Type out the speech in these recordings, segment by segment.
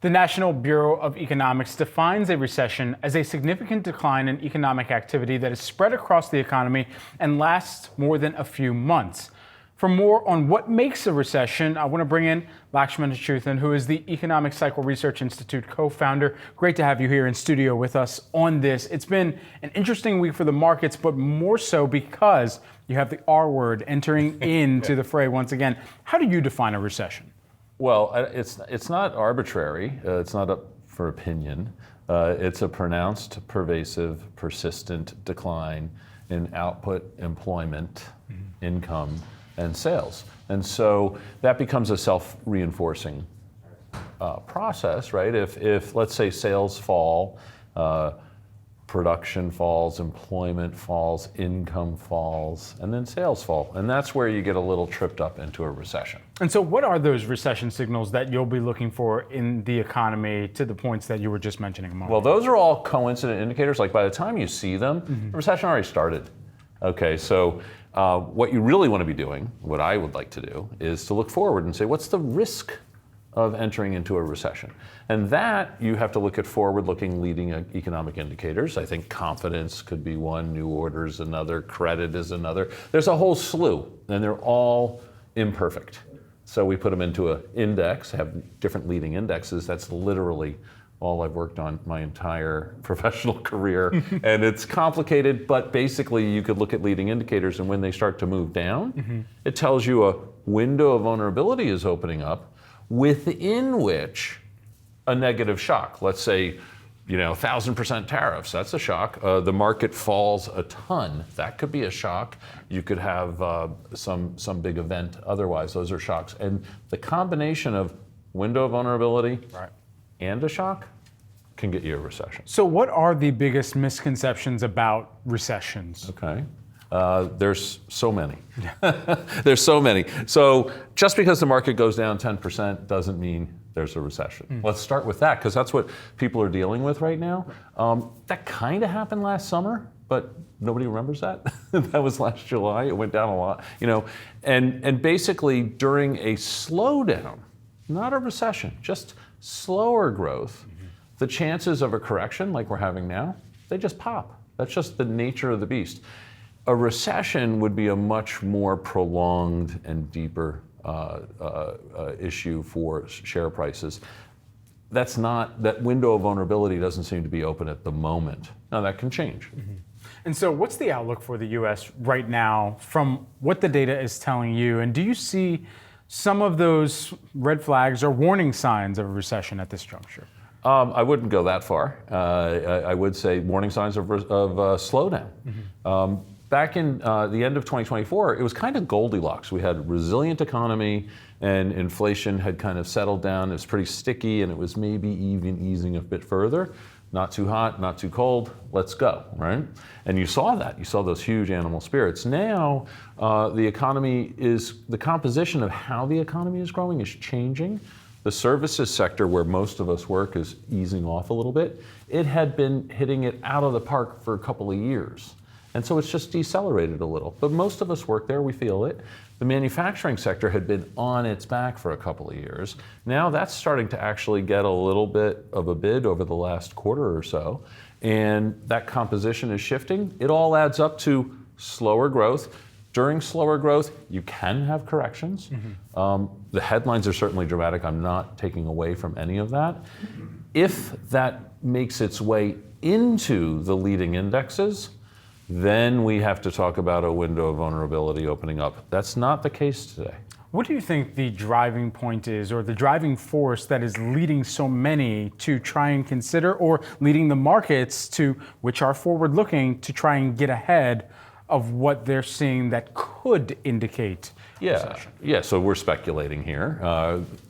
The National Bureau of Economics defines a recession as a significant decline in economic activity that is spread across the economy and lasts more than a few months. For more on what makes a recession, I want to bring in Lakshman Achuthan, who is the Economic Cycle Research Institute co-founder. Great to have you here in studio with us on this. It's been an interesting week for the markets, but more so because you have the R word entering into the fray once again. How do you define a recession? Well, it's not arbitrary. It's not up for opinion. It's a pronounced, pervasive, persistent decline in output, employment, income, and sales. And so that becomes a self-reinforcing process, right? If let's say sales fall, production falls, employment falls, income falls, and then sales fall. And that's where you get a little tripped up into a recession. And so what are those recession signals that you'll be looking for in the economy to the points that you were just mentioning a moment Well, those are all coincident indicators. Like by the time you see them, the recession already started. Okay, so what you really want to be doing, what I would like to do, is to look forward and say, what's the risk of entering into a recession? And that you have to look at forward-looking leading economic indicators. I think confidence could be one, new orders another, credit is another. There's a whole slew, and they're all imperfect. So we put them into an index, have different leading indexes. That's literally all I've worked on my entire professional career. And it's complicated, but basically you could look at leading indicators, and when they start to move down, it tells you a window of vulnerability is opening up within which a negative shock, let's say, 1,000% tariffs, that's a shock. The market falls a ton, that could be a shock. You could have some big event otherwise, those are shocks. And the combination of window of vulnerability and a shock can get you a recession. So what are the biggest misconceptions about recessions? Okay. There's so many. There's so many. So just because the market goes down 10% doesn't mean there's a recession. Let's start with that, because that's what people are dealing with right now. That kind of happened last summer, but nobody remembers that. That was last July. It went down a lot. And basically during a slowdown, not a recession, just slower growth, the chances of a correction like we're having now, they just pop. That's just the nature of the beast. A recession would be a much more prolonged and deeper issue for share prices. That window of vulnerability doesn't seem to be open at the moment. Now that can change. And so what's the outlook for the US right now from what the data is telling you? And do you see some of those red flags or warning signs of a recession at this juncture? I wouldn't go that far. I would say warning signs of slowdown. Back in the end of 2024, it was kind of Goldilocks. We had a resilient economy and inflation had kind of settled down. It was pretty sticky and it was maybe even easing a bit further. Not too hot, not too cold, let's go, right? And you saw that. You saw those huge animal spirits. Now, the composition of how the economy is growing is changing. The services sector, where most of us work, is easing off a little bit. It had been hitting it out of the park for a couple of years. And so it's just decelerated a little. But most of us work there, we feel it. The manufacturing sector had been on its back for a couple of years. Now that's starting to actually get a little bit of a bid over the last quarter or so. And that composition is shifting. It all adds up to slower growth. During slower growth, you can have corrections. The headlines are certainly dramatic. I'm not taking away from any of that. If that makes its way into the leading indexes, then we have to talk about a window of vulnerability opening up. That's not the case today. What do you think the driving point is, or the driving force that is leading so many to try and consider, or leading the markets to, which are forward-looking, to try and get ahead of what they're seeing that could indicate recession? Yeah, so we're speculating here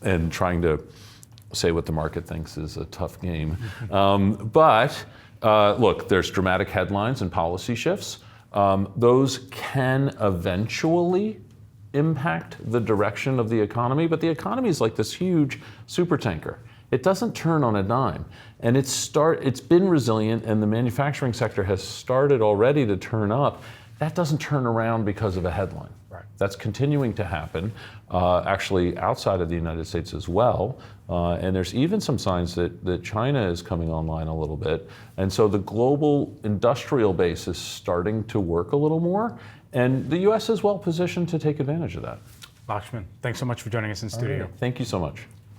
and trying to say what the market thinks is a tough game. Look, there's dramatic headlines and policy shifts. Those can eventually impact the direction of the economy, but the economy is like this huge supertanker. It doesn't turn on a dime. And it's been resilient, and the manufacturing sector has started already to turn up. That doesn't turn around because of a headline. Right. That's continuing to happen, actually outside of the United States as well. And there's even some signs that China is coming online a little bit. And so the global industrial base is starting to work a little more. And the U.S. is well positioned to take advantage of that. Lakshman, thanks so much for joining us in studio. Thank you so much.